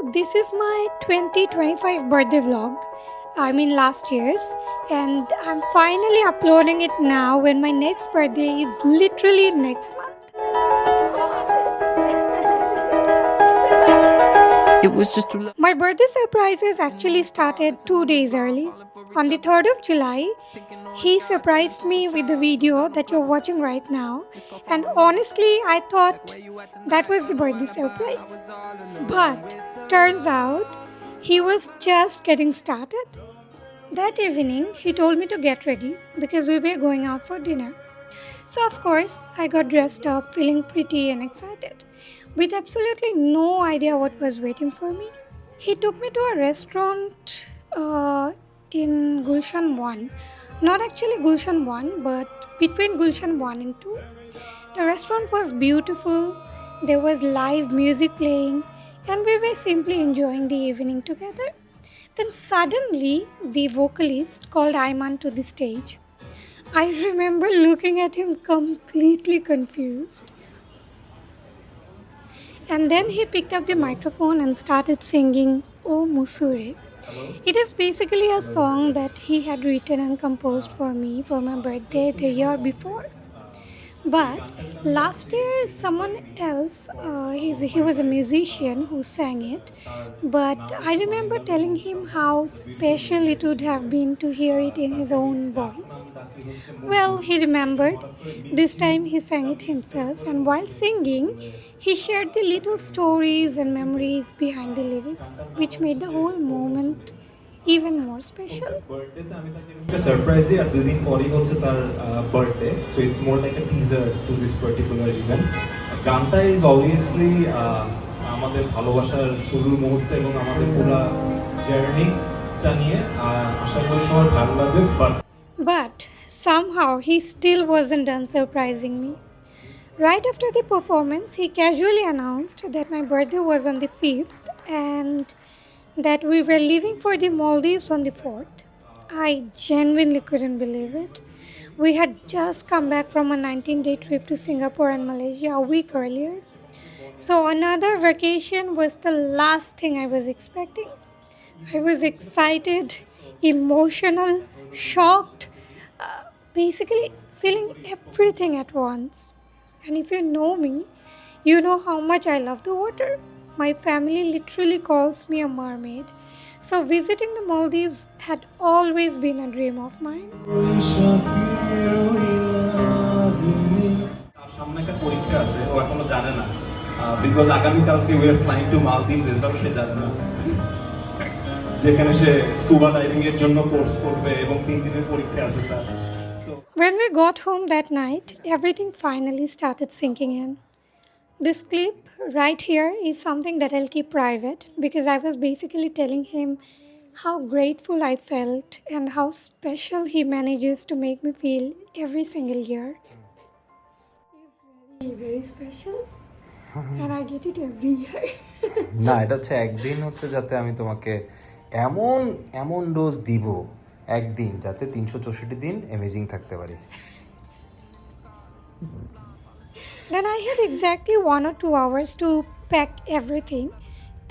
this is my 2025 birthday vlog. I mean, last year's, and I'm finally uploading it now when my next birthday is literally next month. It was just too My birthday surprises actually started 2 days early. On the 3rd of July, he surprised me with the video that you're watching right now, and honestly, I thought that was the birthday surprise. But turns out he was just getting started. That evening, he told me to get ready because we were going out for dinner. So, of course, I got dressed up, feeling pretty and excited, with absolutely no idea what was waiting for me. He took me to a restaurant in Gulshan 1. Not actually Gulshan 1, but between Gulshan 1 and 2. The restaurant was beautiful, there was live music playing, and we were simply enjoying the evening together. Then suddenly, the vocalist called Ayman to the stage. I remember looking at him completely confused. And then he picked up the microphone and started singing O Musure. It is basically a song that he had written and composed for me for my birthday the year before. But last year, someone else, he was a musician who sang it. But I remember telling him how special it would have been to hear it in his own voice. Well, he remembered. This time he sang it himself, and while singing, he shared the little stories and memories behind the lyrics, which made the whole moment even more special. বার্থডেতে আমি তাকে একটা surprise দিই আর 2 দিন পরেই হচ্ছে তার birthday so it's more like a teaser to this particular event গানটা ইজ অবভিয়াসলি আমাদের ভালোবাসার শুরুর মুহূর্ত এবং আমাদের পুরো জার্নিটা নিয়ে আশা করি সবার ভালো লাগবে But somehow he still wasn't done surprising me. Right after the performance, he casually announced that my birthday was on the 5th and that we were leaving for the Maldives on the 4th. I genuinely couldn't believe it. We had just come back from a 19-day trip to Singapore and Malaysia a week earlier. So another vacation was the last thing I was expecting. I was excited, emotional, shocked, basically feeling everything at once. And if you know me, you know how much I love the water. My family literally calls me a mermaid. So visiting the Maldives had always been a dream of mine. সামনে একটা পরীক্ষা আছে ও এখনো জানে না because আগামী কালকে we are flying two Maldives এটাও সে জানে না যেখানে সে স্কুবা ডাইভিং এর জন্য কোর্স করবে এবং 3 দিনের পরীক্ষা আছে তার When we got home that night, everything finally started sinking in. This clip right here is something that I'll keep private because I was basically telling him how grateful I felt and how special he manages to make me feel every single year. He's very special and I get it every year. না এটা হচ্ছে একদিন হচ্ছে যাতে আমি তোমাকে এমন এমন ডোজ দিব একদিন যাতে 364 দিন অ্যামেজিং থাকতে পারি Then I had exactly 1 or 2 hours to pack everything.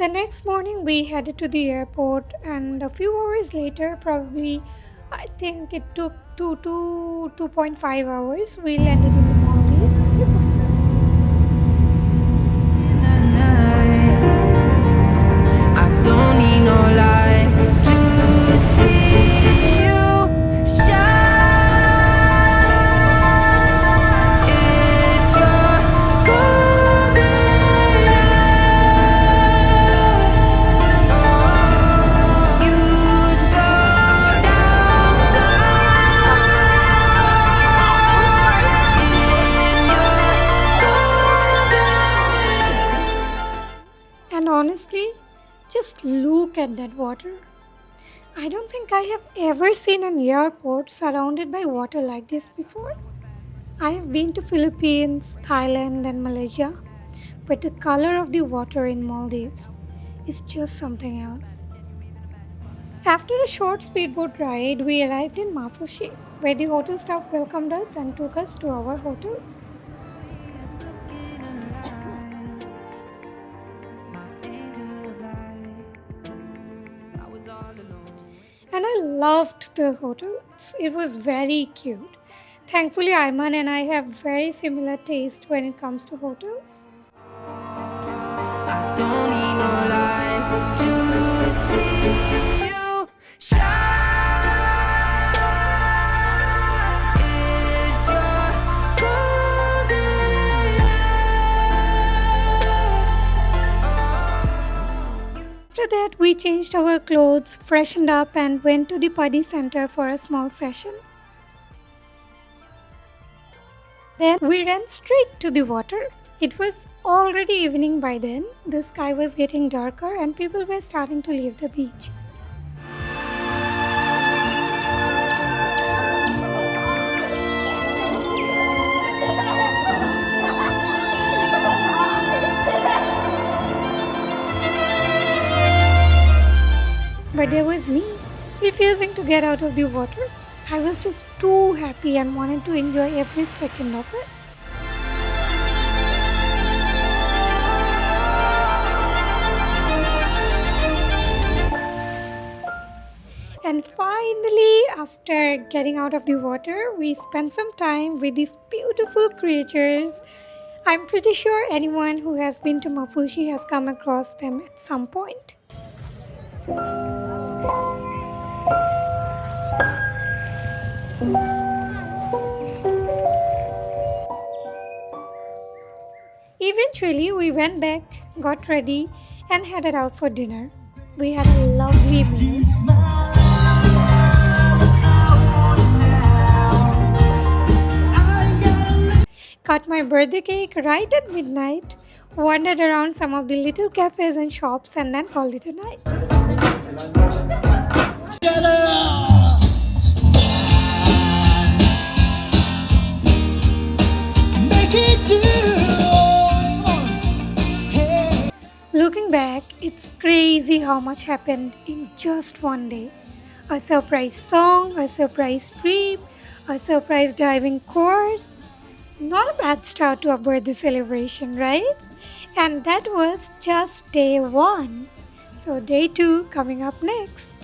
The next morning we headed to the airport and a few hours later, probably I think it took 2.5 hours, we landed in the Maldives. I don't need no light to see you shine. It's your golden hour. You slow down time in your golden. And honestly, just look at that water. I don't think I have ever seen an airport surrounded by water like this before. I have been to Philippines, Thailand and Malaysia, but the color of the water in Maldives is just something else. After a short speedboat ride, we arrived in Mafushi, where the hotel staff welcomed us and took us to our hotel. And I loved the hotel. It was very cute. Thankfully, Ayman and I have very similar taste when it comes to hotels. I don't need no light to see you shine. It's your golden After that, we changed our clothes, freshened up, and went to the PADI center for a small session. Then we ran straight to the water. It was already evening by then, the sky was getting darker, and people were starting to leave the beach. But there was me, refusing to get out of the water. I was just too happy and wanted to enjoy every second of it. And finally, after getting out of the water, we spent some time with these beautiful creatures. I'm pretty sure anyone who has been to Mafushi has come across them at some point. Eventually, we went back, got ready, and headed out for dinner. We had a lovely meal. Cut my birthday cake right at midnight, wandered around some of the little cafes and shops, and then called it a night. Looking back, it's crazy how much happened in just one day. A surprise song, a surprise trip, a surprise diving course. Not a bad start to a birthday celebration, right? And that was just day one. So, day two coming up next.